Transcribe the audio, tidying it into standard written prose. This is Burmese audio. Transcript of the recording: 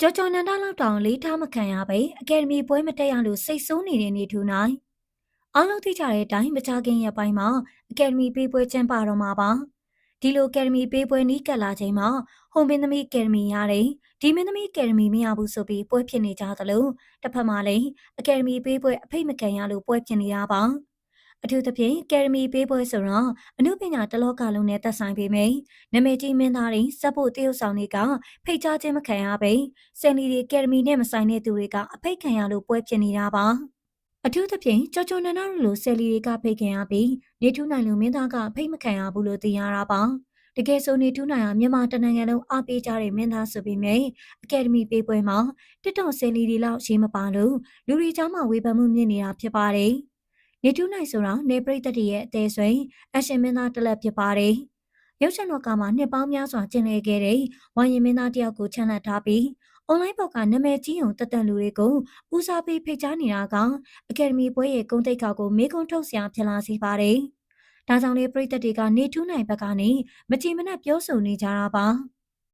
ကြော်ကြော်နန္ဒလောက်တောင်လေးထားမခံရပဲအကယ်ဒမီပွဲမတက်ရလို့စိတ်ဆိုးနေတဲ့နေထူနိုင်အားလုံးသိကြတဲ့အတိုင်းမကြခင်ရက်ပိုင်းမှာအကယ်ဒမီပေးပွဲကျင်းပတော့မှာပါဒီလိုအကယ်ဒမီပေးပွဲနီးကပ်လာချိန်မှာဟွန်မင်းသမီးအကယ်ဒမီရတယ်ဒီမင်းသမီးအကယ်ဒမီမရဘူးဆိုပြီးပွဲဖြစ်နေကြသလိုတစ်ဖက်မှာလည်းအကယ်ဒမီပေးပွဲအဖိတ်မခံရလို့ပွဲဖြစ်နေတာပါအထူးသဖြင့်အကယ်ဒမီပေးပွဲဆိုတော့အမှုပညာတစ်လောကလုံးနဲ့သက်ဆိုင်ပေမယ့်နာမည်ကြီးမင်းသားတွေစပ်ဖို့တရုတ်ဆောင်တွေကဖိတ်ကြားခြင်းမခံရပဲဆယ်လီတွေအကယ်ဒမီနဲ့မဆိုင်တဲ့သူတွေကအဖိတ်ခံရလို့ပွဲဖြစ်နေတာပါအထူးသဖြင့်ကြော်ကြော်နန္ဒတို့လိုဆယ်လီတွေကဖိတ်ခံရပြီးနေထူးနိုင်လိုမင်းသားကအဖိတ်မခံရဘူးလို့သိရတာပါတကယ်ဆိုနေထူးနိုင်ဟာမြန်မာတနိုင်ငံလုံးအားပေးကြတဲ့မင်းသားဆိုပေမယ့်အကယ်ဒမီပေးပွဲမှာတစ်တော်ဆယ်လီတွေလောက်ရေးမပါလို့လူတွေကြားမှာဝေဖန်မှုမြင့်နေတာဖြစ်ပါတယ်နေထူးနိုင်ဆိုတာနေပရိသတ်တွေရဲ့အသေးဆွေအရှင်မင်းသားတစ်လက်ဖြစ်ပါတယ်ရုပ်ရှင်လောကမှာနှစ်ပေါင်းများစွာကျင်လည်ခဲ့တဲ့ဝိုင်းရင်မင်းသားတယောက်ကိုချန်လှပ်ထားပြီးအွန်လိုင်းပေါ်ကနာမည်ကြီးအောင်တက်တက်လူတွေကိုဦးစားပေးဖိတ်ကြားနေတာကအကယ်ဒမီပွဲရဲ့ဂုဏ်သိက္ခာကိုမေးခွန်းထုတ်စရာဖြစ်လာစေပါတယ်။ဒါကြောင့်လေပရိသတ်တွေကနေထူးနိုင်ဘက်ကနေမကြည်မနှက်ပြောဆိုနေကြတာပါ။